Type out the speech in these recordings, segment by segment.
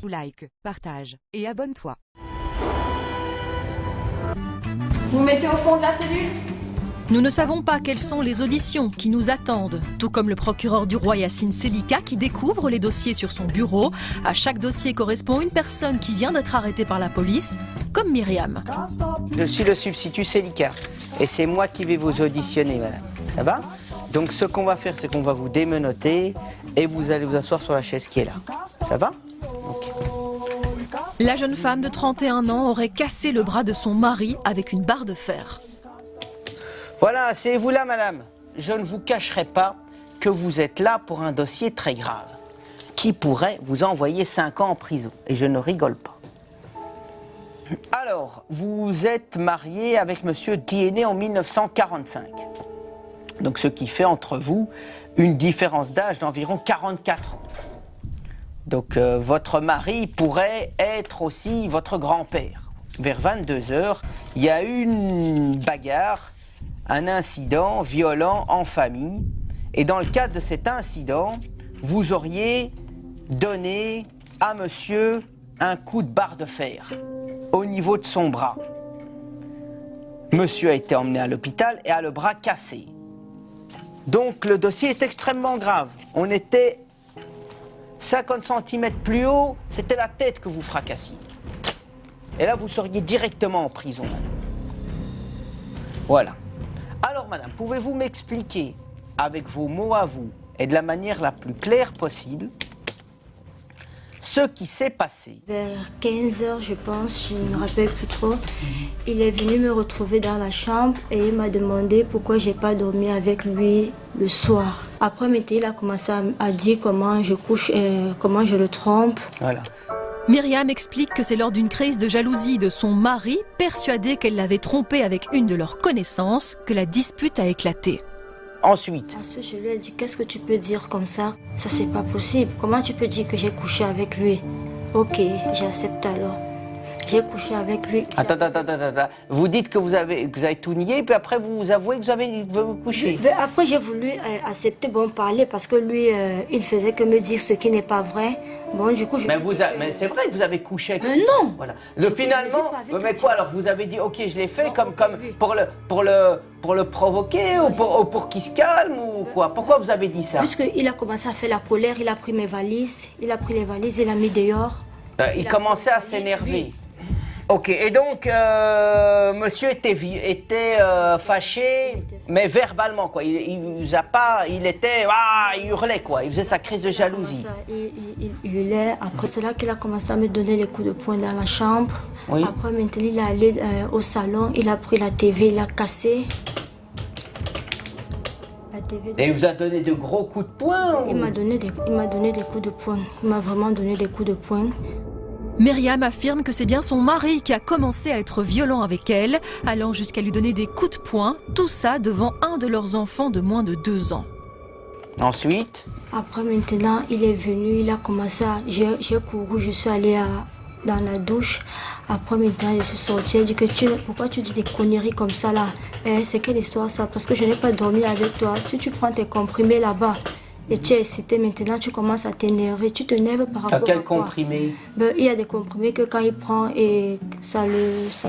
Like, partage et abonne-toi. Vous mettez au fond de la cellule? Nous ne savons pas quelles sont les auditions qui nous attendent, tout comme le procureur du roi Yacine Selika qui découvre les dossiers sur son bureau. À chaque dossier correspond une personne qui vient d'être arrêtée par la police, comme Myriam. Je suis le substitut Selika et c'est moi qui vais vous auditionner, madame. Ça va? Donc ce qu'on va faire, c'est qu'on va vous démenoter et vous allez vous asseoir sur la chaise qui est là. Ça va? Okay. La jeune femme de 31 ans aurait cassé le bras de son mari avec une barre de fer. Voilà, c'est vous là, madame. Je ne vous cacherai pas que vous êtes là pour un dossier très grave qui pourrait vous envoyer 5 ans en prison. Et je ne rigole pas. Alors, vous êtes marié avec monsieur qui est né en 1945. Donc, ce qui fait entre vous une différence d'âge d'environ 44 ans. Donc, votre mari pourrait être aussi votre grand-père. Vers 22 h, il y a eu une bagarre, un incident violent en famille. Et dans le cadre de cet incident, vous auriez donné à monsieur un coup de barre de fer au niveau de son bras. Monsieur a été emmené à l'hôpital et a le bras cassé. Donc le dossier est extrêmement grave. On était 50 cm plus haut, c'était la tête que vous fracassiez. Et là, vous seriez directement en prison. Voilà. Alors, madame, pouvez-vous m'expliquer, avec vos mots à vous, et de la manière la plus claire possible, ce qui s'est passé? Vers 15 h, je pense, je ne me rappelle plus trop. Il est venu me retrouver dans la chambre et il m'a demandé pourquoi j'ai pas dormi avec lui le soir. Après, il a commencé à dire comment je couche, comment je le trompe. Voilà. Myriam explique que c'est lors d'une crise de jalousie de son mari, persuadée qu'elle l'avait trompé avec une de leurs connaissances, que la dispute a éclaté. Ensuite, Je lui ai dit, qu'est-ce que tu peux dire comme ça? Ça, c'est pas possible. Comment tu peux dire que j'ai couché avec lui? Ok, j'accepte alors. J'ai couché avec lui. attends. Vous dites que vous avez tout nié, puis après vous avouez que vous avez couché. Mais après, j'ai voulu accepter, parler, parce que lui, il faisait que me dire ce qui n'est pas vrai. Bon, du coup, je... Mais c'est vrai que vous avez couché avec lui. Non. Voilà. Finalement, mais quoi, alors vous avez dit, ok, je l'ai fait, comme pour le provoquer, ou pour qu'il se calme, ou quoi? Pourquoi vous avez dit ça? Puisqu'il a commencé à faire la colère, il a pris mes valises, il a mis dehors. Il commençait à s'énerver. Ok, et donc, monsieur était fâché, mais verbalement, quoi. Il hurlait, quoi. Il faisait sa crise de jalousie. Il hurlait. Après, c'est là qu'il a commencé à me donner les coups de poing dans la chambre. Oui. Après, maintenant, il est allé au salon, il a pris la TV, il l'a cassée. Et il vous a donné de gros coups de poing? Il m'a donné des coups de poing. Il m'a vraiment donné des coups de poing. Myriam affirme que c'est bien son mari qui a commencé à être violent avec elle, allant jusqu'à lui donner des coups de poing, tout ça devant un de leurs enfants de moins de 2 ans. Ensuite? Après, maintenant, il est venu, il a commencé à... J'ai couru, je suis allée dans la douche. Après, maintenant, je suis sortie. Elle dit que pourquoi tu dis des conneries comme ça là? C'est quelle histoire ça? Parce que je n'ai pas dormi avec toi. Si tu prends tes comprimés là-bas, et tu es excité, maintenant tu commences à t'énerver. Tu t'énerves par rapport à quel quoi? comprimé? Il y a des comprimés que quand il prend, et ça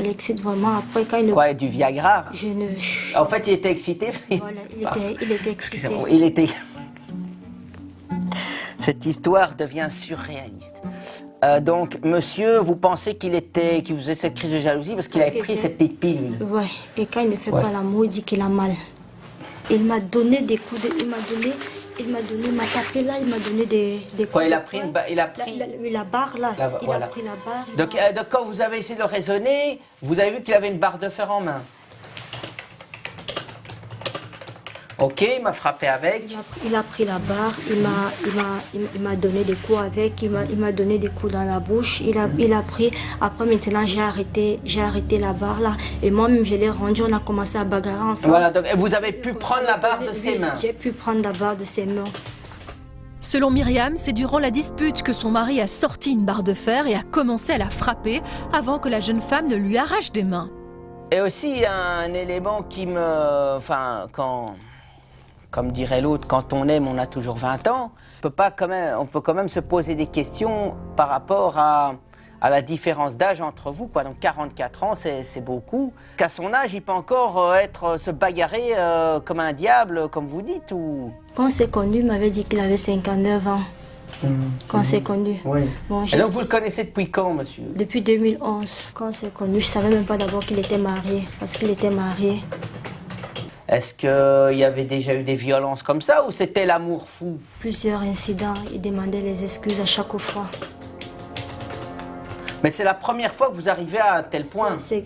l'excite vraiment. Après, quand il... Quoi, du Viagra? Je ne... En fait, il était excité. Voilà, il était excité. Il était... Cette histoire devient surréaliste. Donc, monsieur, vous pensez qu'il faisait cette crise de jalousie parce qu'il avait pris cette petite pilule? Ouais, et quand il ne fait pas l'amour, il dit qu'il a mal. Il m'a donné des coups de... Il m'a tapé là, il m'a donné des quoi, il a coups pris, de poing. il a pris la barre là, il voilà. a pris la barre. Donc quand vous avez essayé de le raisonner, vous avez vu qu'il avait une barre de fer en main. Ok, il m'a frappé avec. Il a pris la barre, il m'a donné des coups avec, il m'a donné des coups dans la bouche, il a pris. Après maintenant j'ai arrêté la barre là, et moi-même je l'ai rendu, on a commencé à bagarrer ensemble. Voilà, donc vous avez pu prendre la barre de ses mains. J'ai pu prendre la barre de ses mains. Selon Myriam, c'est durant la dispute que son mari a sorti une barre de fer et a commencé à la frapper avant que la jeune femme ne lui arrache des mains. Et aussi un élément qui me... Enfin, Comme dirait l'autre, quand on aime, on a toujours 20 ans. On peut quand même se poser des questions par rapport à la différence d'âge entre vous, quoi. Donc 44 ans, c'est beaucoup. Qu'à son âge, il peut encore se bagarrer comme un diable, comme vous dites, ou... Quand on s'est connu, il m'avait dit qu'il avait 59 ans. Quand on s'est connu. Oui. Bon, Et donc vous le connaissez depuis quand, monsieur? Depuis 2011. Quand on s'est connu, je ne savais même pas d'abord qu'il était marié, parce qu'il était marié. Est-ce qu'il y avait déjà eu des violences comme ça, ou c'était l'amour fou? Plusieurs incidents, il demandait les excuses à chaque fois. Mais c'est la première fois que vous arrivez à un tel point. C'est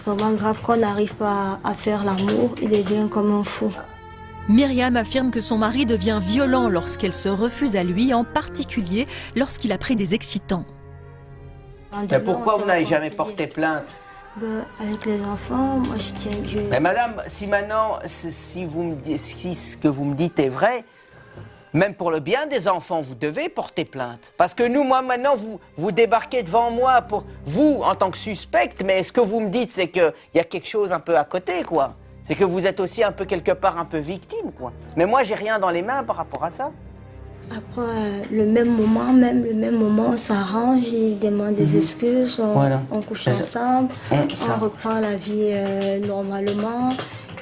vraiment grave. Quand on n'arrive pas à faire l'amour, il devient comme un fou. Myriam affirme que son mari devient violent lorsqu'elle se refuse à lui, en particulier lorsqu'il a pris des excitants. Mais pourquoi vous n'avez jamais porté plainte? Avec les enfants, moi je tiens Dieu. Mais madame, si maintenant, si ce que vous me dites est vrai, même pour le bien des enfants, vous devez porter plainte. Parce que moi maintenant, vous débarquez devant moi pour vous en tant que suspecte, mais ce que vous me dites, c'est qu'il y a quelque chose un peu à côté, quoi. C'est que vous êtes aussi un peu quelque part un peu victime, quoi. Mais moi, j'ai rien dans les mains par rapport à ça. Après, le même moment, on s'arrange, il demande des excuses, on couche ensemble, on reprend la vie normalement.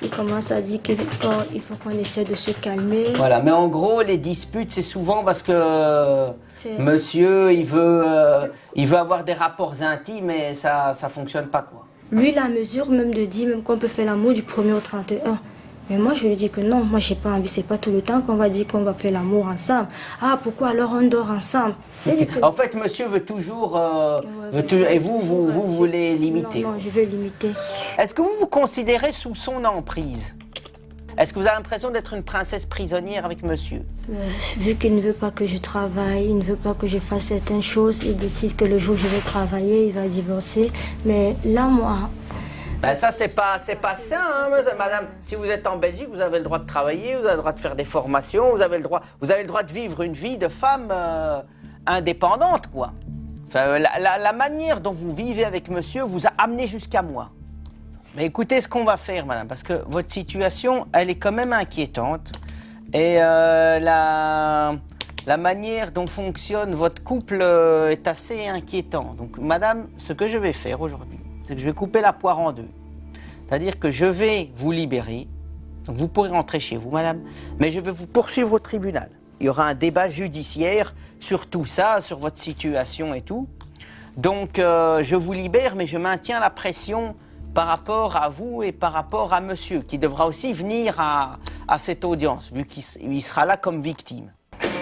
Il commence à dire qu'il faut qu'on essaie de se calmer. Voilà, mais en gros, les disputes, c'est souvent parce que monsieur, il veut avoir des rapports intimes et ça fonctionne pas, quoi. Lui, la mesure même de dire même qu'on peut faire l'amour du 1er au 31. Mais moi, je lui dis que non, moi, j'ai pas envie. C'est pas tout le temps qu'on va dire qu'on va faire l'amour ensemble. Ah, pourquoi alors on dort ensemble? En fait, monsieur veut toujours... et vous voulez limiter? Non, je veux limiter. Est-ce que vous vous considérez sous son emprise? Est-ce que vous avez l'impression d'être une princesse prisonnière avec monsieur? Vu qu'il ne veut pas que je travaille, il ne veut pas que je fasse certaines choses, il décide que le jour où je vais travailler, il va divorcer. Mais là, moi... Ben ça, c'est pas sain, hein, madame. Si vous êtes en Belgique, vous avez le droit de travailler, vous avez le droit de faire des formations, vous avez le droit de vivre une vie de femme indépendante, quoi. Enfin, la manière dont vous vivez avec monsieur vous a amené jusqu'à moi. Mais écoutez ce qu'on va faire, madame, parce que votre situation, elle est quand même inquiétante. Et la manière dont fonctionne votre couple est assez inquiétant. Donc, madame, ce que je vais faire aujourd'hui, c'est que je vais couper la poire en deux. C'est-à-dire que je vais vous libérer. Donc, vous pourrez rentrer chez vous, madame, mais je vais vous poursuivre au tribunal. Il y aura un débat judiciaire sur tout ça, sur votre situation et tout. Donc, je vous libère, mais je maintiens la pression par rapport à vous et par rapport à monsieur, qui devra aussi venir à cette audience, vu qu'il sera là comme victime.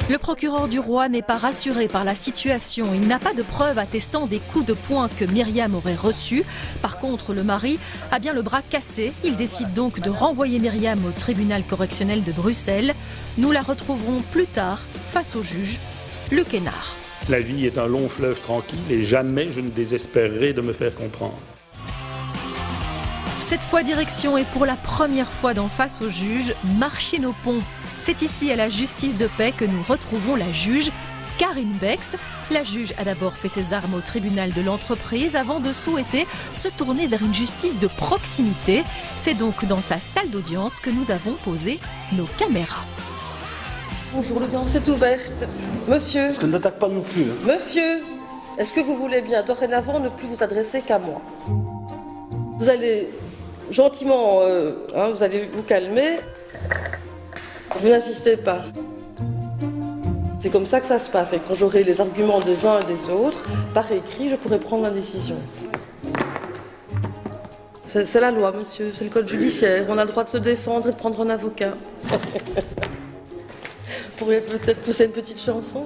Le procureur du roi n'est pas rassuré par la situation. Il n'a pas de preuves attestant des coups de poing que Myriam aurait reçus. Par contre, le mari a bien le bras cassé. Il décide donc de renvoyer Myriam au tribunal correctionnel de Bruxelles. Nous la retrouverons plus tard face au juge Luc Hénard. La vie est un long fleuve tranquille et jamais je ne désespérerai de me faire comprendre. Cette fois, direction, et pour la première fois d'en face au juge, Marchiennes-au-Pont. C'est ici, à la justice de paix, que nous retrouvons la juge Karine Bex. La juge a d'abord fait ses armes au tribunal de l'entreprise avant de souhaiter se tourner vers une justice de proximité. C'est donc dans sa salle d'audience que nous avons posé nos caméras. Bonjour, l'audience est ouverte. Monsieur. Parce qu'on n'attaque pas non plus. Hein. Monsieur, est-ce que vous voulez bien dorénavant ne plus vous adresser qu'à moi? Vous allez gentiment, vous allez vous calmer. Vous n'insistez pas. C'est comme ça que ça se passe. Et quand j'aurai les arguments des uns et des autres, par écrit, je pourrai prendre ma décision. C'est la loi, monsieur. C'est le code judiciaire. On a le droit de se défendre et de prendre un avocat. Vous pourriez peut-être pousser une petite chanson.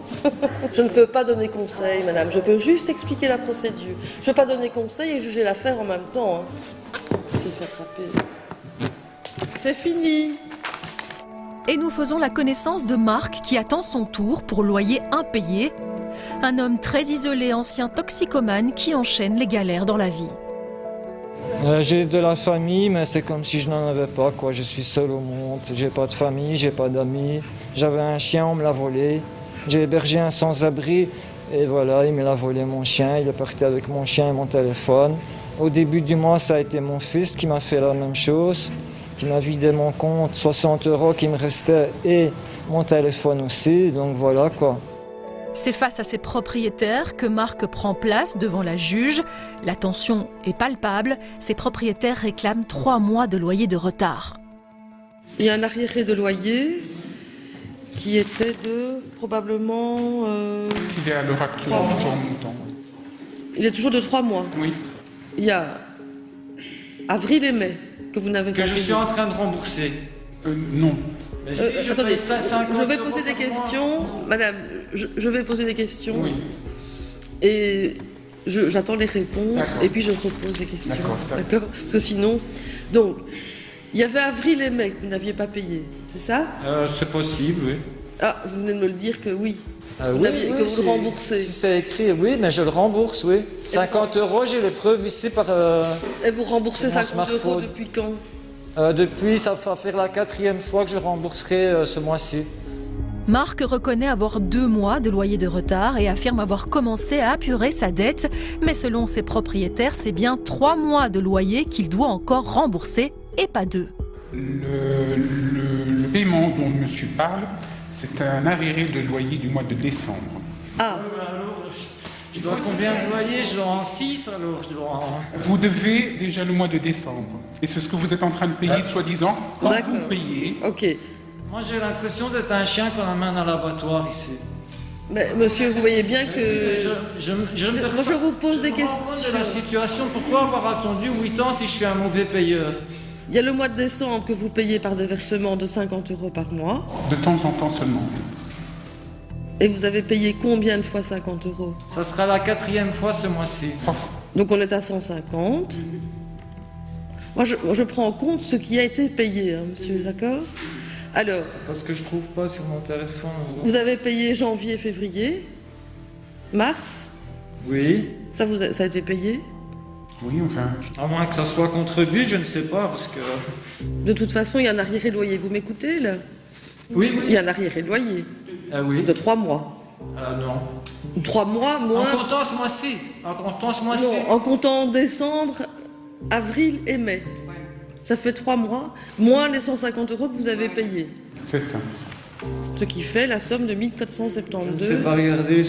Je ne peux pas donner conseil, madame. Je peux juste expliquer la procédure. Je ne peux pas donner conseil et juger l'affaire en même temps. Hein. Il s'est fait attraper. C'est fini. Et nous faisons la connaissance de Marc qui attend son tour pour loyer impayé. Un homme très isolé, ancien toxicomane qui enchaîne les galères dans la vie. J'ai de la famille, mais c'est comme si je n'en avais pas, quoi. Je suis seul au monde, j'ai pas de famille, j'ai pas d'amis. J'avais un chien, on me l'a volé. J'ai hébergé un sans-abri et voilà, il me l'a volé mon chien. Il est parti avec mon chien et mon téléphone. Au début du mois, ça a été mon fils qui m'a fait la même chose. qui m'a vidé mon compte, 60 € qui me restait et mon téléphone aussi, donc voilà quoi. C'est face à ces propriétaires que Marc prend place devant la juge. La tension est palpable. Ces propriétaires réclament 3 mois de loyer de retard. Il y a un arriéré de loyer qui était de probablement... Il est à l'heure actuelle toujours en montant. Il est toujours de 3 mois. Oui. Il y a avril et mai que vous n'avez pas Que je payé. suis en train de rembourser. Non. Mais si je Attendez, paye 50 je vais € poser des par mois. questions. Madame, je vais poser des questions. Oui. Et j'attends les réponses. D'accord. Et puis je repose des questions. D'accord, ça va. D'accord. Parce que sinon... Donc, il y avait avril et mai que vous n'aviez pas payé. C'est ça? C'est possible, oui. Ah, vous venez de me le dire que oui. Vous Oui, l'aviez- oui, que vous si- le remboursez. Si c'est écrit, oui, mais je le rembourse, oui. 50 €, j'ai les preuves ici par... Et vous remboursez Mon 50 € smartphone. depuis quand? depuis, ça va faire la 4e fois que je rembourserai ce mois-ci. Marc reconnaît avoir 2 mois de loyer de retard et affirme avoir commencé à apurer sa dette. Mais selon ses propriétaires, c'est bien 3 mois de loyer qu'il doit encore rembourser et pas 2. Le paiement dont monsieur parle, c'est un arriéré de loyer du mois de décembre. Ah, Je dois combien de loyer? Je dois en 6 alors, je dois en... Vous devez déjà le mois de décembre. Et c'est ce que vous êtes en train de payer, soi-disant, quand D'accord. vous payez. ok. Moi j'ai l'impression d'être un chien qu'on amène à l'abattoir ici. Mais monsieur, vous voyez bien que... Moi je vous pose des questions. de la situation, pourquoi avoir attendu 8 ans si je suis un mauvais payeur? Il y a le mois de décembre que vous payez par déversement de 50 € par mois. De temps en temps seulement. Et vous avez payé combien de fois 50 €? Ça sera la 4e fois ce mois-ci. 3 fois. Donc on est à 150. Moi, je prends en compte ce qui a été payé, hein, monsieur, d'accord? Alors, Parce que je trouve pas sur mon téléphone. vous avez payé janvier, février, mars. Oui. Ça a été payé? Oui, enfin. À moins que ça soit contre-but, je ne sais pas, parce que... De toute façon, il y a un arriéré de loyer. Vous m'écoutez, là? Oui, Il y a un arriéré de loyer Ah oui. de 3 mois. Non. 3 mois, moins... En comptant ce mois-ci. En comptant ce mois-ci. Non, en comptant décembre, avril et mai. Ça fait 3 mois, moins les 150 € que vous avez payés. C'est ça. Ce qui fait la somme de Je ne 1472. sais pas regarder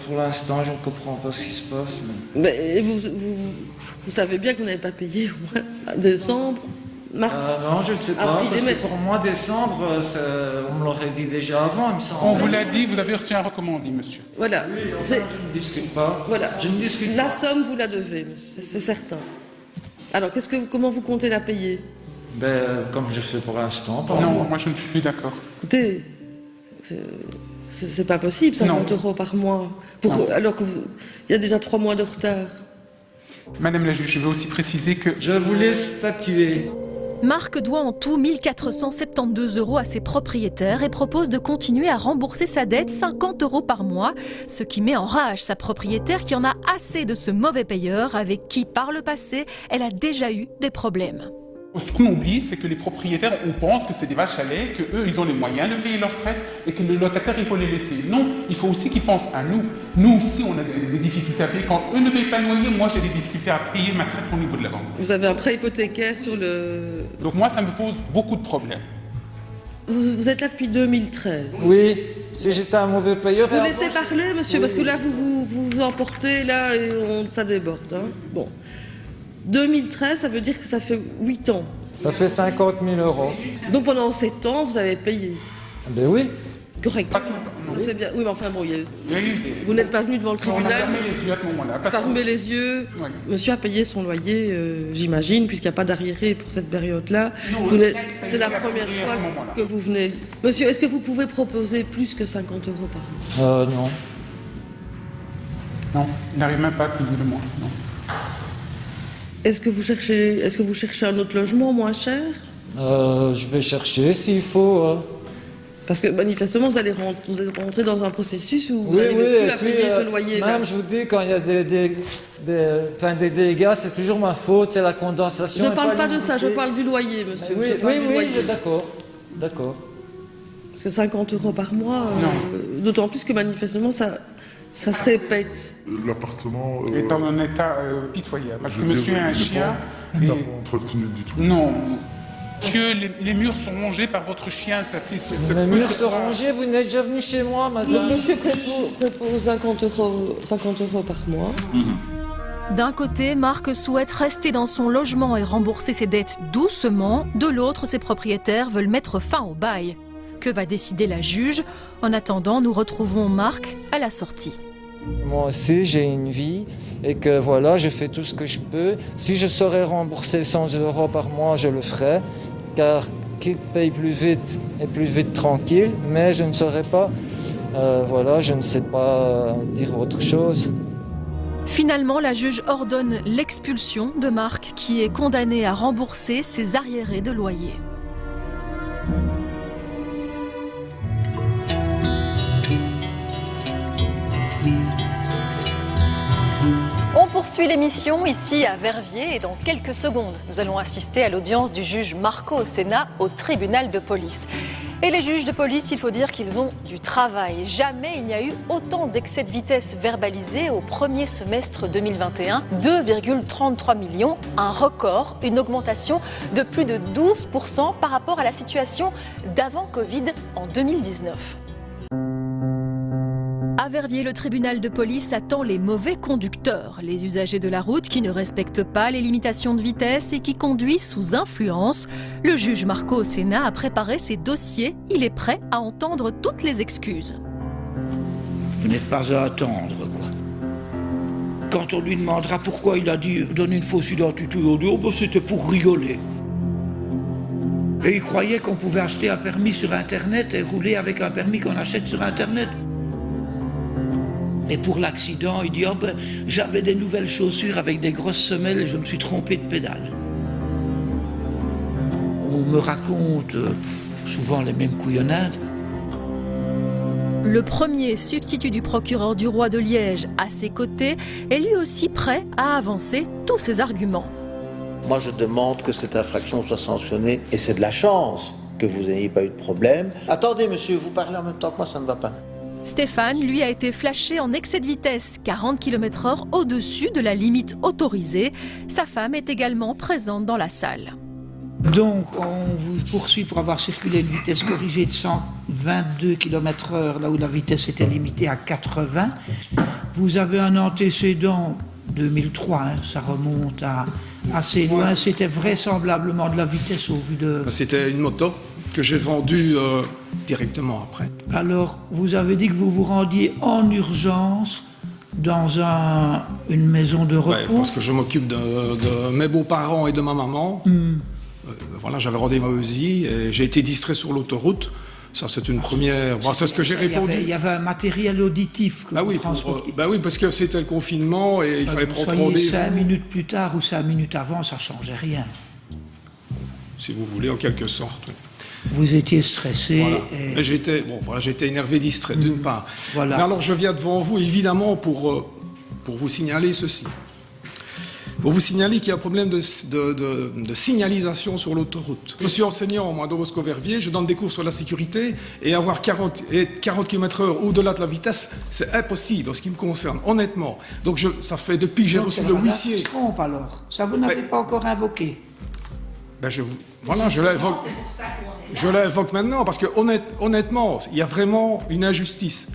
pour l'instant, je ne comprends pas ce qui se passe. Mais vous savez bien que vous n'avez pas payé au mois de décembre, mars. Non, je ne sais pas, Avril et parce mai. que pour moi, décembre, on me l'aurait dit déjà avant, il me semble. On vous l'a dit, vous avez reçu un recommandé, monsieur. Voilà. Oui, enfin, C'est- je ne discute pas. voilà. Je ne discute La pas. somme, vous la devez, monsieur, c'est certain. Alors, comment vous comptez la payer? Comme je fais pour l'instant, par Non, mois. moi je ne suis plus d'accord. Écoutez, c'est pas possible, 50 € par mois. Alors qu'il y a déjà 3 mois de retard. Madame la juge, je veux aussi préciser que Je vous laisse statuer. Marc doit en tout 1472 € à ses propriétaires et propose de continuer à rembourser sa dette 50 € par mois, ce qui met en rage sa propriétaire qui en a assez de ce mauvais payeur avec qui, par le passé, elle a déjà eu des problèmes. ce qu'on oublie, c'est que les propriétaires, on pense que c'est des vaches à lait, qu'eux, ils ont les moyens de payer leurs prêts et que le locataire, il faut les laisser. Non, il faut aussi qu'ils pensent à nous. Nous aussi, on a des difficultés à payer. Quand eux ne payent pas le loyer, moi, j'ai des difficultés à payer ma traite au niveau de la banque. Vous avez un prêt hypothécaire sur le... Donc moi, ça me pose beaucoup de problèmes. Vous êtes là depuis 2013. Oui, si j'étais un mauvais payeur... Vous laissez parler, monsieur, Oui, parce que oui. là, vous emportez, là, et ça déborde. Hein. Bon. 2013, ça veut dire que ça fait 8 ans. Ça fait 50 000 €. Donc pendant 7 ans, vous avez payé. Ben oui. Correct. Pas tout le temps. Ça c'est bien. Oui, mais enfin bon, Oui, vous n'êtes pas venu devant le on a tribunal. fermé les yeux à ce moment-là. parce que- Fermez les yeux. Ouais. Monsieur a payé son loyer, j'imagine, puisqu'il n'y a pas d'arriéré pour cette période-là. Non, C'est la c'est première à fois ce moment-là. que vous venez. Monsieur, est-ce que vous pouvez proposer plus que 50 € par mois? Non. Non, il n'arrive même pas à payer le mois. Non. Est-ce que vous cherchez un autre logement moins cher? Je vais chercher s'il faut. Parce que manifestement, vous allez rentrer dans un processus où vous Oui, n'allez oui, plus et à puis, payer ce loyer. même, je vous dis, quand il y a des dégâts, c'est toujours ma faute, c'est la condensation. Je et ne parle pas de ça, je l'humidité. parle du loyer, monsieur. Oui, Je parle du oui, loyer. d'accord. D'accord. Parce que 50 € par mois, Non. d'autant plus que manifestement, ça se répète. L'appartement Il est en état pitoyable. Parce je que veux monsieur dire, a un il n'est chien. pas- il n'a et- pas entretenu du tout. Non. Que les murs sont rongés par votre chien, ça c'est... Les murs sont rongés, vous n'êtes déjà venu chez moi, madame. Monsieur propose 50 € par mois. D'un côté, Marc souhaite rester dans son logement et rembourser ses dettes doucement. De l'autre, ses propriétaires veulent mettre fin au bail. Que va décider la juge? En attendant, nous retrouvons Marc à la sortie. Moi aussi, j'ai une vie et que voilà, je fais tout ce que je peux. Si je saurais rembourser 100 € par mois, je le ferais, car qui paye plus vite est plus vite tranquille, mais je ne saurais pas, voilà, je ne sais pas dire autre chose. Finalement, la juge ordonne l'expulsion de Marc, qui est condamné à rembourser ses arriérés de loyer. On poursuit l'émission ici à Verviers et dans quelques secondes, nous allons assister à l'audience du juge Marco Osena au tribunal de police. Et les juges de police, il faut dire qu'ils ont du travail. Jamais il n'y a eu autant d'excès de vitesse verbalisés au premier semestre 2021. 2,33 millions, un record, une augmentation de plus de 12% par rapport à la situation d'avant Covid en 2019. À Verviers, le tribunal de police attend les mauvais conducteurs, les usagers de la route qui ne respectent pas les limitations de vitesse et qui conduisent sous influence. Le juge Marco Osena a préparé ses dossiers. Il est prêt à entendre toutes les excuses. Vous n'êtes pas à attendre, quoi. Quand on lui demandera pourquoi il a dit « donner une fausse identité », on dit « oh, ben, c'était pour rigoler ». Et il croyait qu'on pouvait acheter un permis sur Internet et rouler avec un permis qu'on achète sur Internet. Et pour l'accident, il dit oh ben, j'avais des nouvelles chaussures avec des grosses semelles et je me suis trompé de pédale. On me raconte souvent les mêmes couillonnades. Le premier substitut du procureur du roi de Liège à ses côtés est lui aussi prêt à avancer tous ses arguments. Moi je demande que cette infraction soit sanctionnée et c'est de la chance que vous n'ayez pas eu de problème. Attendez monsieur, vous parlez en même temps que moi, ça ne va pas. Stéphane, lui, a été flashé en excès de vitesse, 40 km/h au-dessus de la limite autorisée. Sa femme est également présente dans la salle. Donc, on vous poursuit pour avoir circulé à une vitesse corrigée de 122 km/h, là où la vitesse était limitée à 80. Vous avez un antécédent 2003, hein, ça remonte à assez loin. C'était vraisemblablement de la vitesse au vu de... C'était une moto que j'ai vendue directement après. Alors, vous avez dit que vous vous rendiez en urgence dans une maison de repos. Oui, parce que je m'occupe de mes beaux-parents et de ma maman. Voilà, j'avais rendez-vous aussi et j'ai été distrait sur l'autoroute. Ça, c'est une première... Bon, c'est ce que j'ai répondu. Il y avait un matériel auditif que vous transportiez. Oui, parce que c'était le confinement et il fallait prendre rendez-vous. 5 minutes plus tard ou 5 minutes avant, ça ne changeait rien. Si vous voulez, en quelque sorte. Oui. Vous étiez stressé. Voilà. Et... J'étais énervé, distrait, d'une part. Voilà. Mais alors, je viens devant vous, évidemment, pour vous signaler ceci. Pour vous signaler qu'il y a un problème de signalisation sur l'autoroute. Je suis enseignant, moi, à Don Bosco Verviers, je donne des cours sur la sécurité, et avoir 40 km/h au-delà de la vitesse, c'est impossible en ce qui me concerne, honnêtement. Donc, ça fait depuis que j'ai reçu le huissier... Je trompe alors. Ça, vous n'avez pas encore invoqué. Je l'invoque. Je l'invoque maintenant, parce que honnêtement, il y a vraiment une injustice.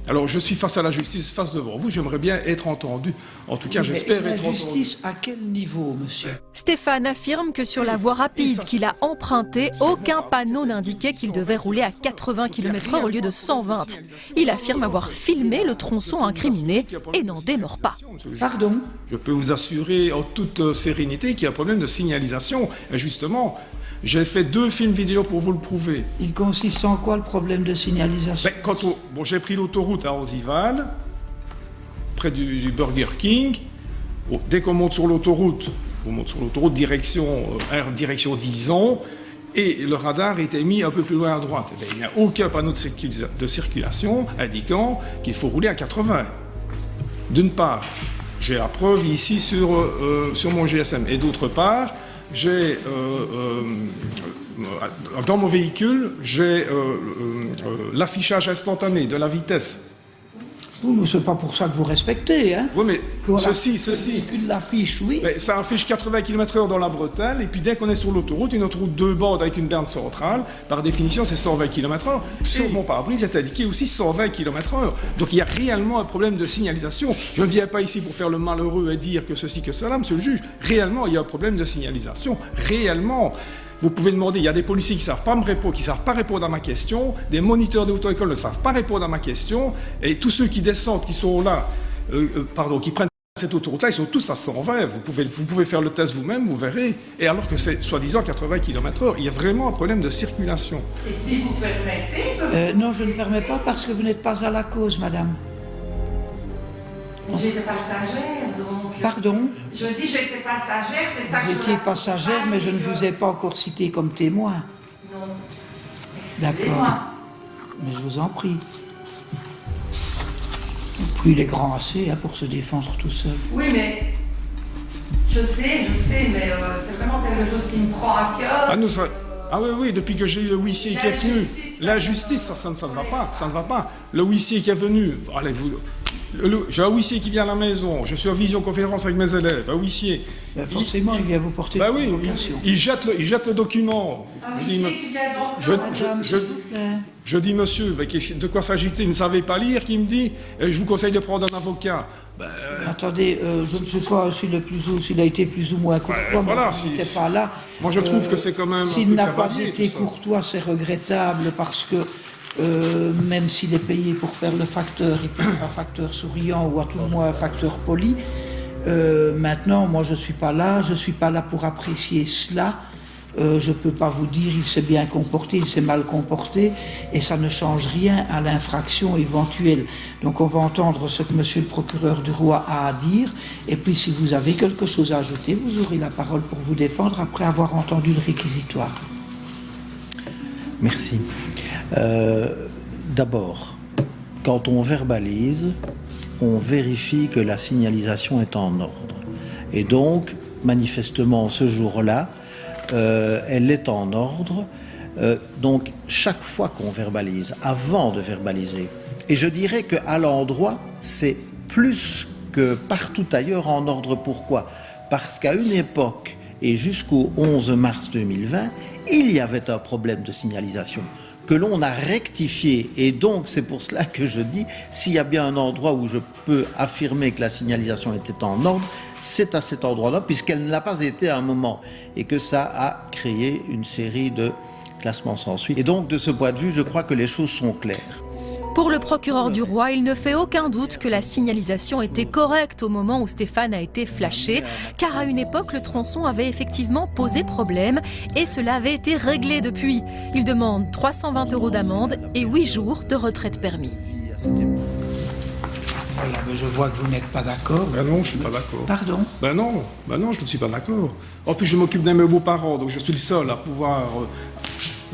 Alors, je suis face à la justice, face devant vous, j'aimerais bien être entendu. En tout cas, j'espère être entendu. La justice, à quel niveau, monsieur? Stéphane affirme que sur la voie rapide qu'il a empruntée, aucun panneau n'indiquait qu'il devait rouler à 80 km/h au lieu de 120. Il affirme avoir filmé le tronçon incriminé et n'en démord pas. Pardon? Je peux vous assurer en toute sérénité qu'il y a un problème de signalisation. Et justement, j'ai fait 2 films vidéo pour vous le prouver. Il consiste en quoi le problème de signalisation? J'ai pris l'autoroute à Orzival, près du Burger King. Dès qu'on monte sur l'autoroute, direction Dizon, et le radar était mis un peu plus loin à droite. Il n'y a aucun panneau de circulation indiquant qu'il faut rouler à 80. D'une part, j'ai la preuve ici sur mon GSM. Et d'autre part, j'ai dans mon véhicule, j'ai l'affichage instantané de la vitesse Oui, mais c'est pas pour ça que vous respectez, hein. Oui, mais Voilà. ceci. L'affiche, oui. Mais ça affiche 80 km/h dans la bretelle, et puis dès qu'on est sur l'autoroute, une autoroute 2 bandes avec une berne centrale, par définition, c'est 120 km/h. Sur mon pare-brise, c'est indiqué aussi 120 km/h. Donc il y a réellement un problème de signalisation. Je ne viens pas ici pour faire le malheureux et dire que ceci, que cela, monsieur le juge. Réellement, il y a un problème de signalisation. Réellement. Vous pouvez demander, il y a des policiers qui ne savent pas répondre à ma question, des moniteurs d'auto-école ne savent pas répondre à ma question, et tous ceux qui descendent, qui sont là, qui prennent cette autoroute-là, ils sont tous à 120. Vous pouvez faire le test vous-même, vous verrez. Et alors que c'est soi-disant 80 km/h, il y a vraiment un problème de circulation. Et si vous permettez... Non, je ne permets pas parce que vous n'êtes pas à la cause, madame. J'étais passagère, donc... Pardon? Je dis j'étais passagère, c'est ça que Vous je étiez raconte passagère, pas, mais je ne vous ai pas encore cité comme témoin. Non. D'accord. Mais je vous en prie. Et puis il est grand assez pour se défendre tout seul. Oui, mais... Je sais, mais c'est vraiment quelque chose qui me prend à cœur. Ah oui, depuis que j'ai eu le huissier qui est venu. La justice, ça ne va pas, ça ne va pas. Le huissier qui est venu... Allez, j'ai un huissier qui vient à la maison, je suis en visioconférence avec mes élèves, un huissier. Ben forcément, il vient vous porter oui, il jette le document. Un huissier qui vient donc... Je dis, monsieur, de quoi s'agit-il? Vous ne savez pas lire? Qui me dit, je vous conseille de prendre un avocat. Attendez, je ne sais pas s'il a été plus ou moins courtois, voilà, il n'était pas là. Moi, je trouve que c'est quand même... S'il n'a pas été courtois, c'est regrettable, parce que même s'il est payé pour faire le facteur, et puis un facteur souriant ou à tout le moins un facteur poli, maintenant, moi je ne suis pas là pour apprécier cela. Je ne peux pas vous dire il s'est bien comporté, il s'est mal comporté, et ça ne change rien à l'infraction éventuelle. Donc on va entendre ce que monsieur le procureur du roi a à dire, et puis si vous avez quelque chose à ajouter, vous aurez la parole pour vous défendre après avoir entendu le réquisitoire. Merci. D'abord, quand on verbalise, on vérifie que la signalisation est en ordre. Et donc, manifestement, ce jour-là, elle est en ordre. Donc, chaque fois qu'on verbalise, avant de verbaliser, et je dirais qu'à l'endroit, c'est plus que partout ailleurs en ordre. Pourquoi? Parce qu'à une époque, et jusqu'au 11 mars 2020, il y avait un problème de signalisation que l'on a rectifié. Et donc, c'est pour cela que je dis, s'il y a bien un endroit où je peux affirmer que la signalisation était en ordre, c'est à cet endroit-là, puisqu'elle ne l'a pas été à un moment. Et que ça a créé une série de classements sans suite. Et donc, de ce point de vue, je crois que les choses sont claires. Pour le procureur du roi, il ne fait aucun doute que la signalisation était correcte au moment où Stéphane a été flashé, car à une époque, le tronçon avait effectivement posé problème et cela avait été réglé depuis. Il demande 320 € d'amende et 8 jours de retrait de permis. Voilà, mais je vois que vous n'êtes pas d'accord. Ben non, je ne suis pas d'accord. Pardon? Ben non, je ne suis pas d'accord. En plus, je m'occupe de mes beaux-parents, donc je suis le seul à pouvoir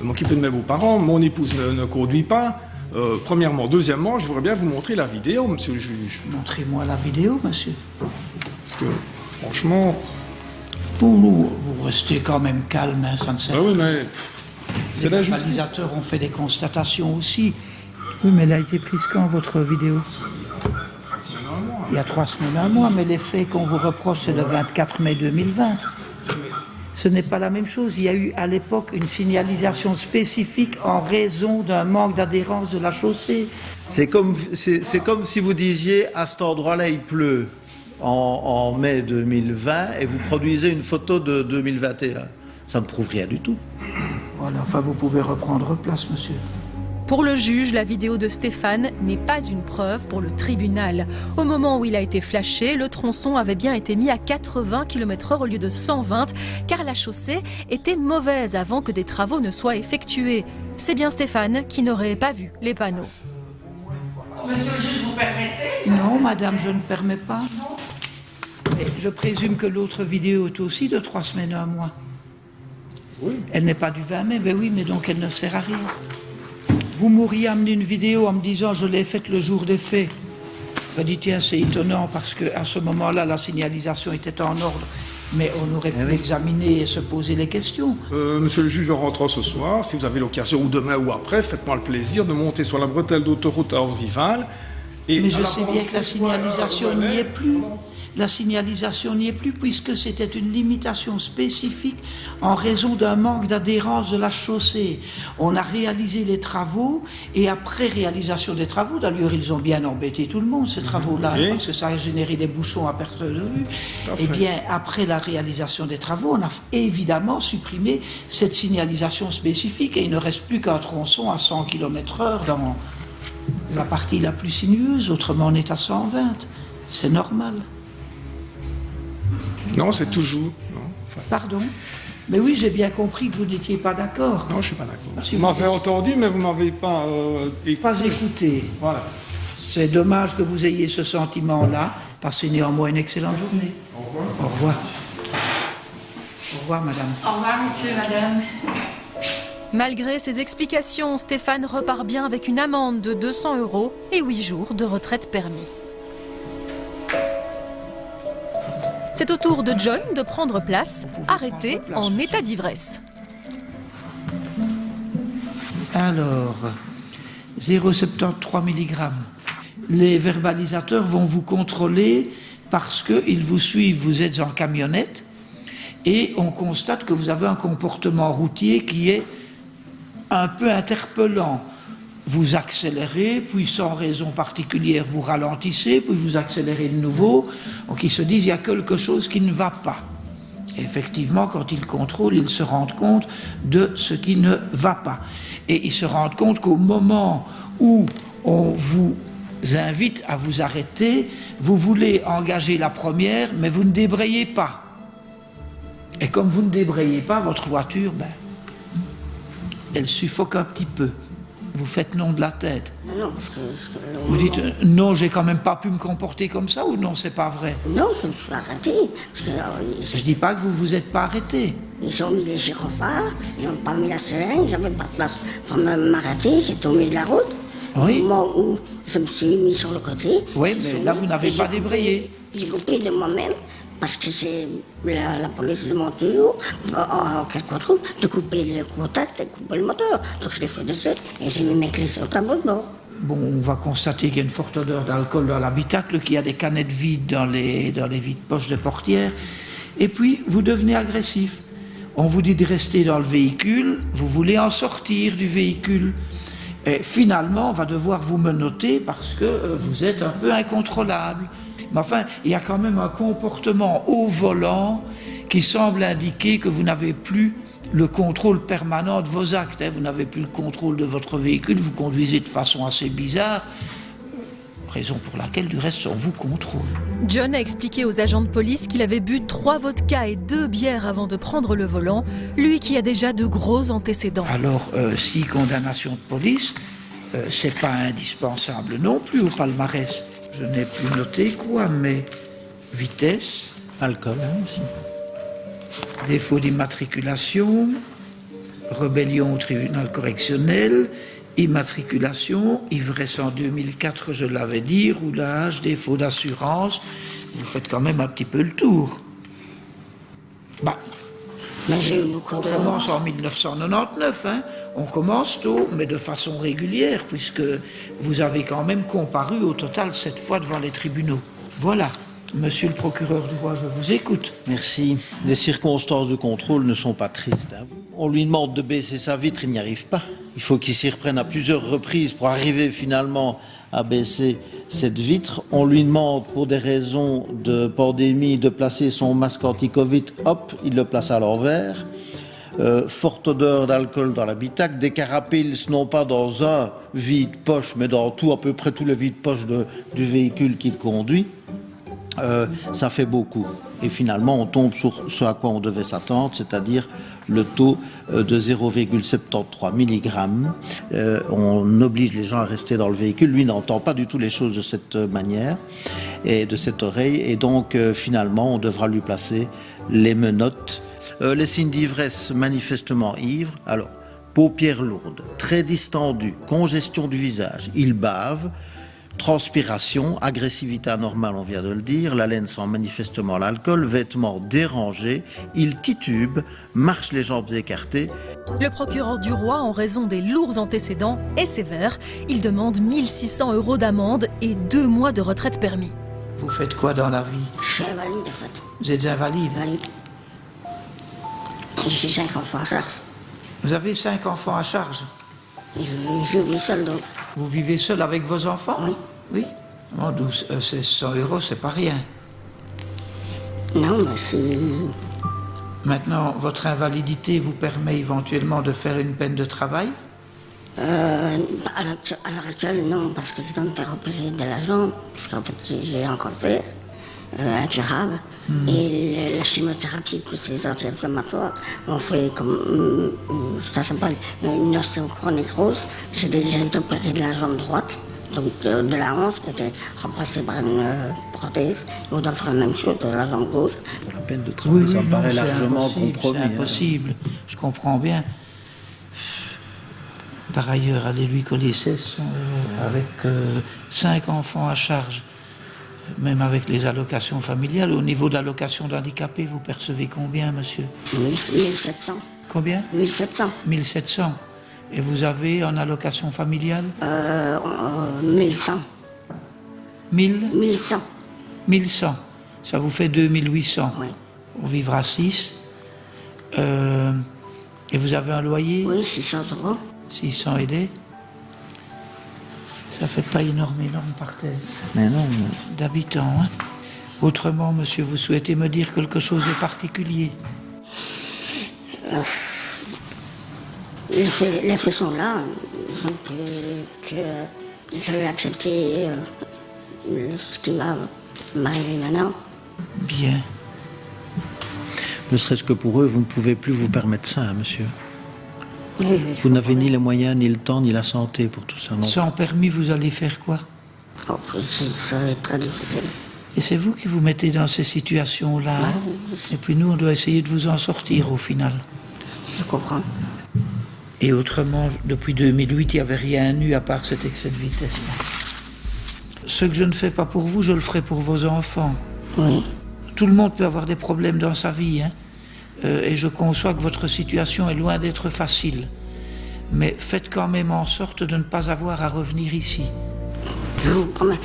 m'occuper de mes beaux-parents. Mon épouse ne conduit pas. Premièrement. Deuxièmement, je voudrais bien vous montrer la vidéo, monsieur le juge. Montrez-moi la vidéo, monsieur. Parce que, franchement... Pour nous, vous restez quand même calme, hein, ça ne sert à rien. Oui, mais... Les verbalisateurs ont fait des constatations aussi. Oui, mais elle a été prise quand, votre vidéo? Il y a 3 semaines, un mois, mais les faits qu'on vous reproche, c'est le 24 mai 2020. Ce n'est pas la même chose. Il y a eu à l'époque une signalisation spécifique en raison d'un manque d'adhérence de la chaussée. C'est comme si vous disiez à cet endroit-là il pleut en mai 2020 et vous produisez une photo de 2021. Ça ne prouve rien du tout. Voilà, enfin vous pouvez reprendre place, monsieur. Pour le juge, la vidéo de Stéphane n'est pas une preuve pour le tribunal. Au moment où il a été flashé, le tronçon avait bien été mis à 80 km/h au lieu de 120, car la chaussée était mauvaise avant que des travaux ne soient effectués. C'est bien Stéphane qui n'aurait pas vu les panneaux. Monsieur le juge, vous permettez? Non, madame, je ne permets pas. Mais je présume que l'autre vidéo est aussi de 3 semaines à un mois. Oui. Elle n'est pas du 20 mai, ben oui, mais donc elle ne sert à rien. Vous m'auriez amené une vidéo en me disant je l'ai faite le jour des faits. Je me dis tiens, c'est étonnant parce qu'à ce moment-là, la signalisation était en ordre. Mais on aurait pu l'examiner et se poser les questions. Monsieur le juge, en rentrant ce soir, si vous avez l'occasion, ou demain ou après, faites-moi le plaisir de monter sur la bretelle d'autoroute à Orzival Et Mais à je la sais bien que la pensée, signalisation voilà, n'y est plus. La signalisation n'y est plus puisque c'était une limitation spécifique en raison d'un manque d'adhérence de la chaussée. On a réalisé les travaux et après réalisation des travaux, d'ailleurs ils ont bien embêté tout le monde ces travaux-là Oui. parce que ça a généré des bouchons à perte de vue. Eh bien après la réalisation des travaux, on a évidemment supprimé cette signalisation spécifique et il ne reste plus qu'un tronçon à 100 km/h dans la partie la plus sinueuse, autrement on est à 120. C'est normal. Non, c'est toujours. Non, enfin, Pardon? Mais oui, j'ai bien compris que vous n'étiez pas d'accord. non, je suis pas d'accord. Si Vous vous m'avez entendu, mais vous m'avez pas écouté. pas écouté. Voilà. C'est dommage que vous ayez ce sentiment-là. Passez néanmoins une excellente journée. Au revoir. Au revoir. Au revoir, madame. Au revoir, monsieur, madame. Malgré ces explications, Stéphane repart bien avec une amende de 200 € et 8 jours de retraite permis. C'est au tour de John de prendre place, arrêté en état d'ivresse. Alors, 0,73 mg. Les verbalisateurs vont vous contrôler parce qu'ils vous suivent, vous êtes en camionnette, et on constate que vous avez un comportement routier qui est un peu interpellant. Vous accélérez, puis sans raison particulière, vous ralentissez, puis vous accélérez de nouveau. Donc ils se disent, il y a quelque chose qui ne va pas. Et effectivement, quand ils contrôlent, ils se rendent compte de ce qui ne va pas. Et ils se rendent compte qu'au moment où on vous invite à vous arrêter, vous voulez engager la première, mais vous ne débrayez pas. Et comme vous ne débrayez pas, votre voiture, elle suffoque un petit peu. Vous faites non de la tête. Non, parce que... Vous dites, non, j'ai quand même pas pu me comporter comme ça, ou non, c'est pas vrai? Non, je me suis arrêté. Parce que, je dis pas que vous vous êtes pas arrêté. Ils ont mis les gyrophares, ils n'ont pas mis la seringue, j'avais pas de place pour m'arrêter, j'étais au milieu de la route. Oui. Au moment où je me suis mis sur le côté. Oui, mais là, vous n'avez pas débrayé. J'ai coupé de moi-même, parce que c'est la police demande toujours, en cas de contrôle, de couper le contact et couper le moteur. Donc je l'ai fait de suite et j'ai mis mes clés sur le tableau de bord. Bon, on va constater qu'il y a une forte odeur d'alcool dans l'habitacle, qu'il y a des canettes vides dans les vides-poches de portière. Et puis, vous devenez agressif. On vous dit de rester dans le véhicule, vous voulez en sortir du véhicule. Et finalement, on va devoir vous menotter parce que vous êtes un peu incontrôlable. Mais enfin, il y a quand même un comportement au volant qui semble indiquer que vous n'avez plus le contrôle permanent de vos actes. Vous n'avez plus le contrôle de votre véhicule, vous conduisez de façon assez bizarre, raison pour laquelle, du reste, on vous contrôle. John a expliqué aux agents de police qu'il avait bu 3 vodkas et 2 bières avant de prendre le volant, lui qui a déjà de gros antécédents. Alors, si condamnation de police, c'est pas indispensable non plus au palmarès. Je n'ai plus noté quoi, mais vitesse, Alcool aussi. défaut d'immatriculation, rébellion au tribunal correctionnel, immatriculation, ivresse en 2004, je l'avais dit, roulage, défaut d'assurance. Vous faites quand même un petit peu le tour. Mais j'ai eu beaucoup de... On commence en 1999, hein. On commence tôt, mais de façon régulière, puisque vous avez quand même comparu au total 7 fois devant les tribunaux. Voilà. Monsieur le procureur du roi, je vous écoute. Merci. Les circonstances de contrôle ne sont pas tristes. Hein. On lui demande de baisser sa vitre, il n'y arrive pas. Il faut qu'il s'y reprenne à plusieurs reprises pour arriver finalement à baisser cette vitre. On lui demande, pour des raisons de pandémie, de placer son masque anti-Covid. Hop, il le place à l'envers. Forte odeur d'alcool dans l'habitacle, des carapiles, non pas dans un vide-poche, mais dans tout, à peu près tous les vides-poches du véhicule qu'il conduit. Ça fait beaucoup. Et finalement, on tombe sur ce à quoi on devait s'attendre, c'est-à-dire le taux de 0,73 mg. On oblige les gens à rester dans le véhicule. Lui n'entend pas du tout les choses de cette manière et de cette oreille. Et donc, finalement, on devra lui placer les menottes. Les signes d'ivresse, manifestement ivre. Alors, paupières lourdes, très distendues, congestion du visage. Il bave. Transpiration, agressivité anormale, on vient de le dire, la laine sent manifestement l'alcool, vêtements dérangés, il titube, marche les jambes écartées. Le procureur du roi, en raison des lourds antécédents, est sévère. Il demande 1 600 € d'amende et 2 mois de retraite permis. Vous faites quoi dans la vie? Je suis invalide en fait. Vous êtes invalide? Invalide. J'ai 5 enfants à charge. Vous avez 5 enfants à charge? Je vis seul donc. Vous vivez seul avec vos enfants? Oui. Oui. Bon, 100 €, c'est pas rien. Non, mais si... Maintenant, votre invalidité vous permet éventuellement de faire une peine de travail? À l'heure actuelle, non, parce que je dois me faire opérer de la jambe, parce qu'en fait, j'ai un cancer incurable. Et la chimiothérapie plus les anti-inflammatoires ont fait comme ça s'appelle une ostéochondrose. J'ai déjà été opéré de la jambe droite, donc de la hanche qui était remplacée par une prothèse. On doit faire la même chose de la jambe gauche. La peine de travail, ça me paraît largement compromis. C'est impossible, je comprends bien. Par ailleurs, allez lui coller 1600 € avec 5 enfants à charge. Même avec les allocations familiales, au niveau de l'allocation d'handicapé, vous percevez combien, monsieur? 1700. Combien? 1700. 1700. Et vous avez en allocation familiale? 1100. 1100. 1100. Ça vous fait 2800. Oui. On vivra 6. Et vous avez un loyer? Oui, 600 €. 600 aidés. Ça fait pas énorme par tête. Mais non. D'habitants, hein. Autrement, monsieur, vous souhaitez me dire quelque chose de particulier? Les faits sont là, donc je vais accepter ce qui va m'arriver maintenant. Bien. Ne serait-ce que pour eux, vous ne pouvez plus vous permettre ça, hein, monsieur. Oui, vous n'avez ni les moyens, ni le temps, ni la santé pour tout ça, non? Sans permis, vous allez faire quoi? Oh, ça va être très difficile. Et c'est vous qui vous mettez dans ces situations-là. Oui. Et puis nous, on doit essayer de vous en sortir au final. Je comprends. Et autrement, depuis 2008, il n'y avait rien eu à part cet excès de vitesse-là. Ce que je ne fais pas pour vous, je le ferai pour vos enfants. Oui. Tout le monde peut avoir des problèmes dans sa vie, hein. Et je conçois que votre situation est loin d'être facile. Mais faites quand même en sorte de ne pas avoir à revenir ici. Je vous promets.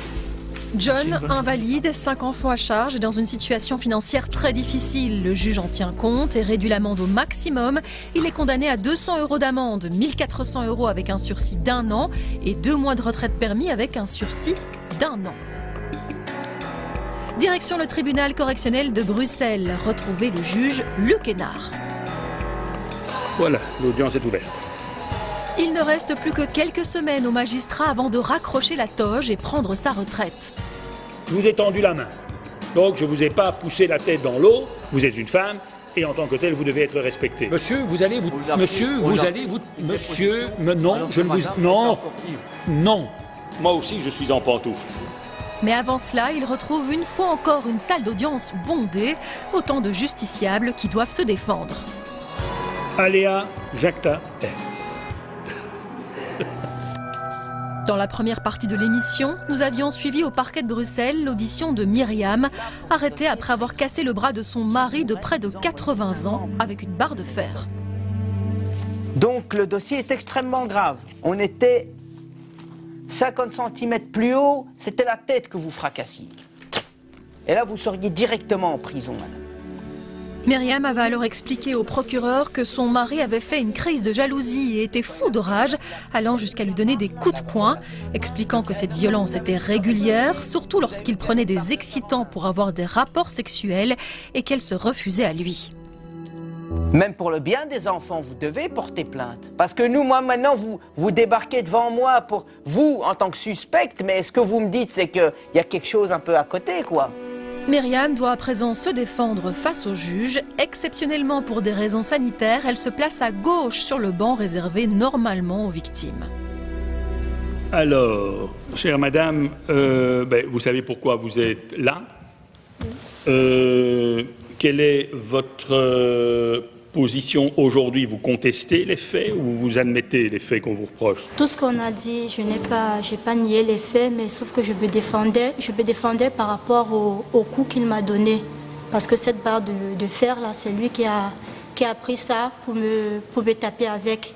John, invalide, 5 enfants à charge et dans une situation financière très difficile. Le juge en tient compte et réduit l'amende au maximum. Il est condamné à 200 € d'amende, 1 400 € avec un sursis d'1 an et 2 mois de retraite permis avec un sursis d'1 an. Direction le tribunal correctionnel de Bruxelles. Retrouvez le juge Luc Hénard. Voilà, l'audience est ouverte. Il ne reste plus que quelques semaines au magistrat avant de raccrocher la toge et prendre sa retraite. Je vous ai tendu la main. Donc je ne vous ai pas poussé la tête dans l'eau. Vous êtes une femme et en tant que telle, vous devez être respecté. Monsieur, vous allez vous... Monsieur, vous allez vous... Monsieur, non, je ne vous... Non, non. Moi aussi, je suis en pantoufles. Mais avant cela, il retrouve une fois encore une salle d'audience bondée, autant de justiciables qui doivent se défendre. Aléa Jacta Est. Dans la première partie de l'émission, nous avions suivi au parquet de Bruxelles l'audition de Myriam, arrêtée après avoir cassé le bras de son mari de près de 80 ans avec une barre de fer. Donc le dossier est extrêmement grave. On était 50 cm plus haut, c'était la tête que vous fracassiez. Et là, vous seriez directement en prison, madame. Myriam avait alors expliqué au procureur que son mari avait fait une crise de jalousie et était fou de rage, allant jusqu'à lui donner des coups de poing, expliquant que cette violence était régulière, surtout lorsqu'il prenait des excitants pour avoir des rapports sexuels et qu'elle se refusait à lui. Même pour le bien des enfants, vous devez porter plainte. Parce que nous, moi, maintenant, vous débarquez devant moi pour vous, en tant que suspecte, mais ce que vous me dites, c'est qu'il y a quelque chose un peu à côté, quoi. Myriam doit à présent se défendre face au juge. Exceptionnellement pour des raisons sanitaires, elle se place à gauche sur le banc réservé normalement aux victimes. Alors, chère madame, vous savez pourquoi vous êtes là. Quelle est votre position aujourd'hui, vous contestez les faits ou vous admettez les faits qu'on vous reproche? Tout ce qu'on a dit, je n'ai pas nié les faits, mais sauf que je me défendais par rapport au coup qu'il m'a donné. Parce que cette barre de fer, là, c'est lui qui a pris ça pour me taper avec.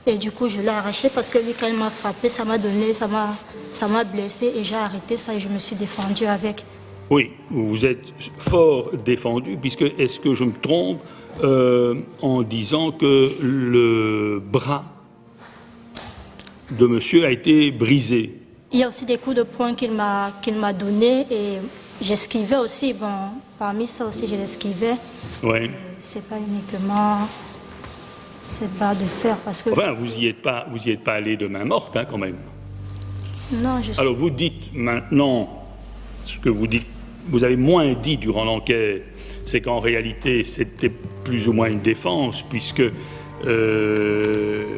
Et du coup, je l'ai arraché parce que lui, quand il m'a frappé, ça m'a blessé et j'ai arrêté ça et je me suis défendue avec. Oui, vous êtes fort défendu, puisque, est-ce que je me trompe en disant que le bras de monsieur a été brisé? Il y a aussi des coups de poing qu'il m'a donnés et j'esquivais aussi. Bon, parmi ça aussi, je l'esquivais. Oui. C'est pas uniquement cette barre de fer parce que... Enfin, vous y êtes pas allé de main morte, hein, quand même. Non, je... Alors, vous dites maintenant ce que vous dites. Vous avez moins dit durant l'enquête, c'est qu'en réalité, c'était plus ou moins une défense, puisque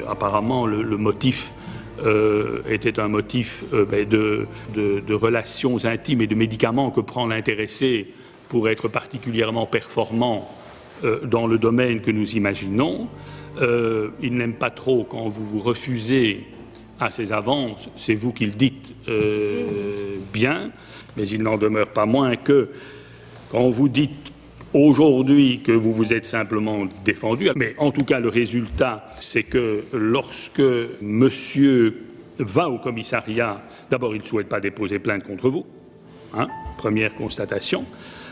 apparemment le motif était un motif de relations intimes et de médicaments que prend l'intéressé pour être particulièrement performant dans le domaine que nous imaginons. Il n'aime pas trop quand vous vous refusez à ses avances, c'est vous qui le dites bien, mais il n'en demeure pas moins que quand vous dites aujourd'hui que vous vous êtes simplement défendu, mais en tout cas le résultat, c'est que lorsque monsieur va au commissariat, d'abord il ne souhaite pas déposer plainte contre vous, hein, première constatation,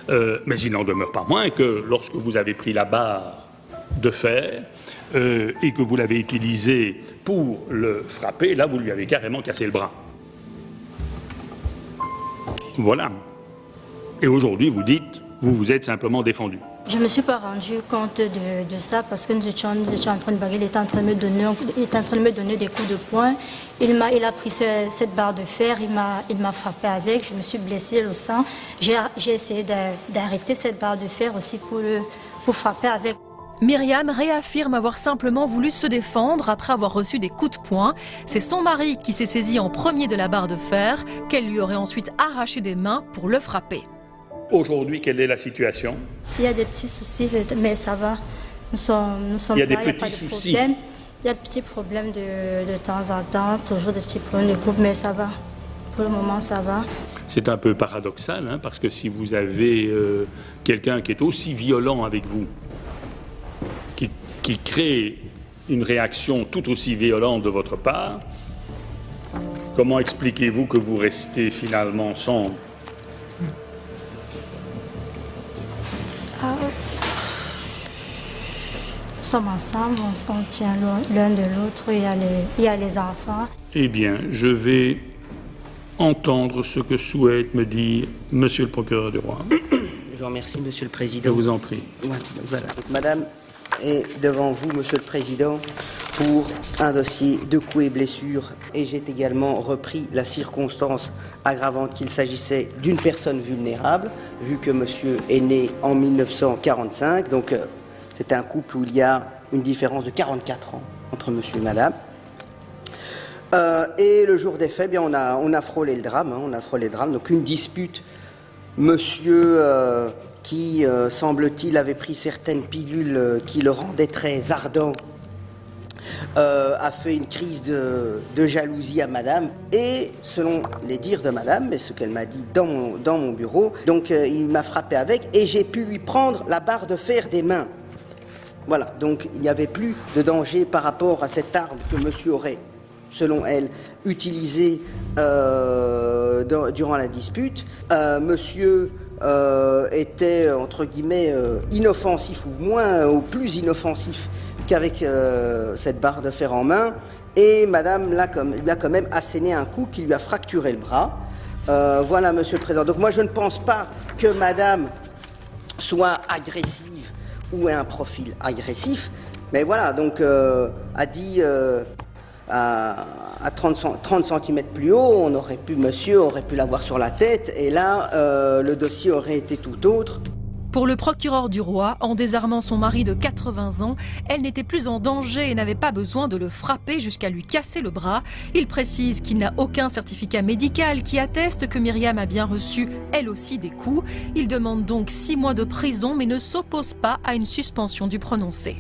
mais il n'en demeure pas moins que lorsque vous avez pris la barre de fer et que vous l'avez utilisée pour le frapper, là vous lui avez carrément cassé le bras. Voilà. Et aujourd'hui, vous dites, vous vous êtes simplement défendu. Je ne me suis pas rendu compte de ça parce que nous étions en train de bagarrer, il était en train de me donner des coups de poing. Il a pris cette barre de fer, il m'a frappé avec, je me suis blessée le sang. J'ai essayé d'arrêter cette barre de fer aussi pour frapper avec. Myriam réaffirme avoir simplement voulu se défendre après avoir reçu des coups de poing. C'est son mari qui s'est saisi en premier de la barre de fer, qu'elle lui aurait ensuite arraché des mains pour le frapper. Aujourd'hui, quelle est la situation? Il y a des petits soucis, mais ça va. Nous sommes il y a des petits soucis. Il y a des petits problèmes de temps en temps, toujours des petits problèmes de couple, mais ça va. Pour le moment, ça va. C'est un peu paradoxal, hein, parce que si vous avez quelqu'un qui est aussi violent avec vous, qui crée une réaction tout aussi violente de votre part, comment expliquez-vous que vous restez finalement ensemble? Nous sommes ensemble, on tient l'un de l'autre, il y a les enfants. Eh bien, je vais entendre ce que souhaite me dire Monsieur le procureur du roi. Je vous remercie, Monsieur le Président. Je vous en prie. Voilà. Madame est devant vous, Monsieur le Président, pour un dossier de coups et blessures. Et j'ai également repris la circonstance aggravante qu'il s'agissait d'une personne vulnérable, vu que Monsieur est né en 1945. Donc, c'est un couple où il y a une différence de 44 ans entre Monsieur et Madame. Et le jour des faits, bien, on a frôlé le drame. On a frôlé le drame. Donc, une dispute. Monsieur... qui, semble-t-il, avait pris certaines pilules qui le rendaient très ardent, a fait une crise de jalousie à Madame. Et selon les dires de Madame, et ce qu'elle m'a dit dans mon bureau, donc il m'a frappé avec et j'ai pu lui prendre la barre de fer des mains. Voilà, donc il n'y avait plus de danger par rapport à cette arme que monsieur aurait, selon elle, utilisée durant la dispute. Monsieur... était, entre guillemets, inoffensif ou plus inoffensif qu'avec cette barre de fer en main. Et Madame lui a quand même asséné un coup qui lui a fracturé le bras. Voilà, Monsieur le Président. Donc moi, je ne pense pas que Madame soit agressive ou ait un profil agressif. Mais voilà, donc a dit... à 30 cm plus haut, monsieur aurait pu l'avoir sur la tête, et là, le dossier aurait été tout autre. Pour le procureur du roi, en désarmant son mari de 80 ans, elle n'était plus en danger et n'avait pas besoin de le frapper jusqu'à lui casser le bras. Il précise qu'il n'a aucun certificat médical qui atteste que Myriam a bien reçu, elle aussi, des coups. Il demande donc 6 mois de prison mais ne s'oppose pas à une suspension du prononcé.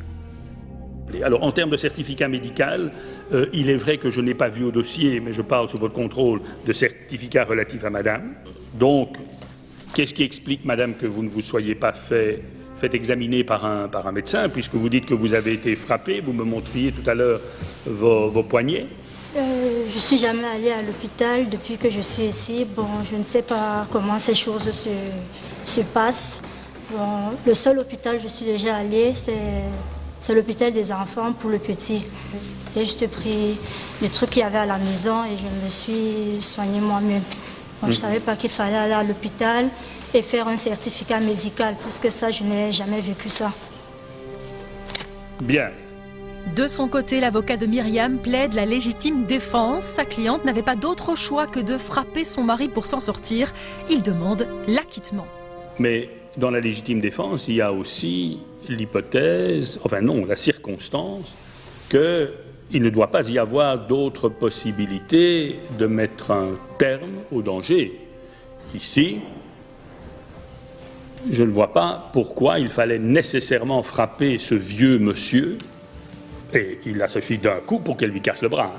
Alors, en termes de certificat médical, il est vrai que je n'ai pas vu au dossier, mais je parle sous votre contrôle, de certificat relatif à madame. Donc, qu'est-ce qui explique, madame, que vous ne vous soyez pas fait examiner par un médecin, puisque vous dites que vous avez été frappée, vous me montriez tout à l'heure vos poignets? Je ne suis jamais allée à l'hôpital depuis que je suis ici. Bon, je ne sais pas comment ces choses se passent. Bon, le seul hôpital où je suis déjà allée, c'est l'hôpital des enfants pour le petit. J'ai juste pris les trucs qu'il y avait à la maison et je me suis soignée moi-même. Bon, je ne savais pas qu'il fallait aller à l'hôpital et faire un certificat médical, puisque ça, je n'ai jamais vécu ça. Bien. De son côté, l'avocat de Myriam plaide la légitime défense. Sa cliente n'avait pas d'autre choix que de frapper son mari pour s'en sortir. Il demande l'acquittement. Mais dans la légitime défense, il y a aussi l'hypothèse, enfin non, la circonstance, qu'il ne doit pas y avoir d'autre possibilité de mettre un terme au danger. Ici, je ne vois pas pourquoi il fallait nécessairement frapper ce vieux monsieur, et il a suffi d'un coup pour qu'elle lui casse le bras.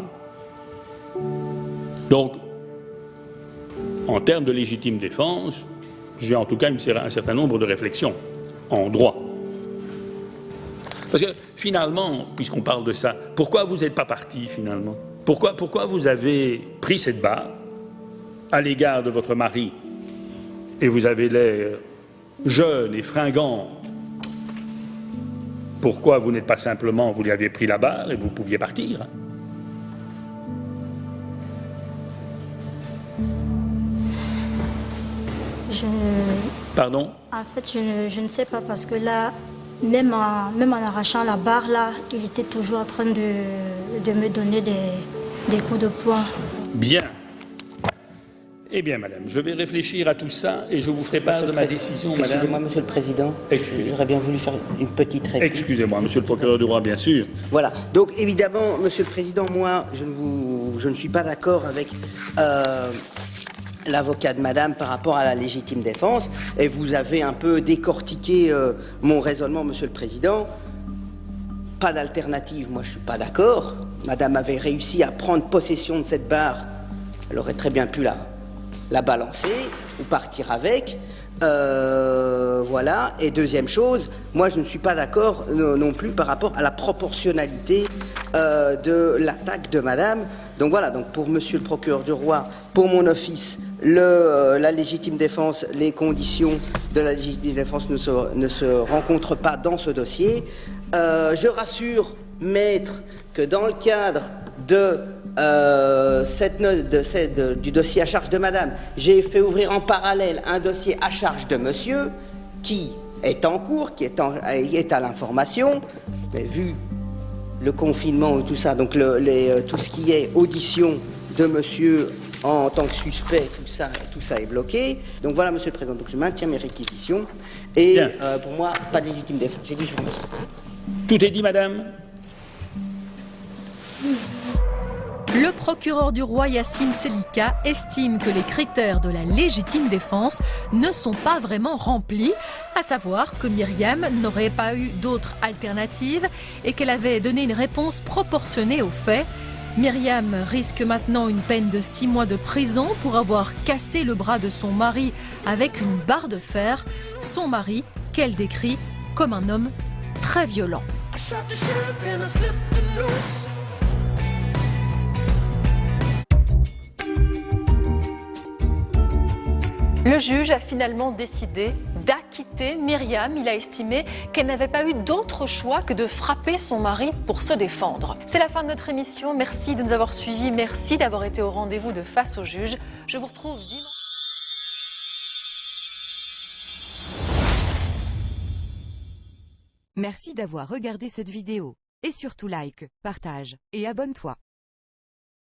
Donc, en termes de légitime défense, j'ai en tout cas un certain nombre de réflexions en droit. Parce que finalement, puisqu'on parle de ça, pourquoi vous n'êtes pas parti finalement? Pourquoi vous avez pris cette barre à l'égard de votre mari et vous avez l'air jeune et fringante? Pourquoi vous n'êtes pas simplement, vous lui avez pris la barre et vous pouviez partir? Pardon? En fait, je ne sais pas parce que là, même en arrachant la barre, là, il était toujours en train de me donner des coups de poing. Bien. Eh bien, madame, je vais réfléchir à tout ça et je vous ferai part de ma décision, madame. Excusez-moi, monsieur le président. Excusez. J'aurais bien voulu faire une petite réplique. Excusez-moi, monsieur le procureur du roi, bien sûr. Voilà. Donc, évidemment, monsieur le président, moi, je ne suis pas d'accord avec l'avocat de madame par rapport à la légitime défense. Et vous avez un peu décortiqué mon raisonnement, monsieur le président. Pas d'alternative, moi, je ne suis pas d'accord. Madame avait réussi à prendre possession de cette barre. Elle aurait très bien pu la balancer ou partir avec. Voilà. Et deuxième chose, moi je ne suis pas d'accord non plus par rapport à la proportionnalité de l'attaque de madame. Donc voilà, donc pour monsieur le procureur du roi, pour mon office, la légitime défense, les conditions de la légitime défense ne se rencontrent pas dans ce dossier. Je rassure, maître, que dans le cadre du dossier à charge de madame, j'ai fait ouvrir en parallèle un dossier à charge de monsieur qui est en cours, qui est à l'information, mais vu le confinement ou tout ça, donc tout ce qui est audition de monsieur en tant que suspect, tout ça est bloqué. Donc voilà, monsieur le président, donc je maintiens mes réquisitions et pour moi, pas de légitime défense. J'ai dit je vous remercie. Tout est dit, madame. Le procureur du roi Yacine Selika estime que les critères de la légitime défense ne sont pas vraiment remplis, à savoir que Myriam n'aurait pas eu d'autre alternative et qu'elle avait donné une réponse proportionnée aux faits. Myriam risque maintenant une peine de 6 mois de prison pour avoir cassé le bras de son mari avec une barre de fer. Son mari, qu'elle décrit comme un homme très violent. Le juge a finalement décidé d'acquitter Myriam. Il a estimé qu'elle n'avait pas eu d'autre choix que de frapper son mari pour se défendre. C'est la fin de notre émission. Merci de nous avoir suivis. Merci d'avoir été au rendez-vous de Face au juge. Je vous retrouve dimanche. Merci d'avoir regardé cette vidéo. Et surtout like, partage et abonne-toi.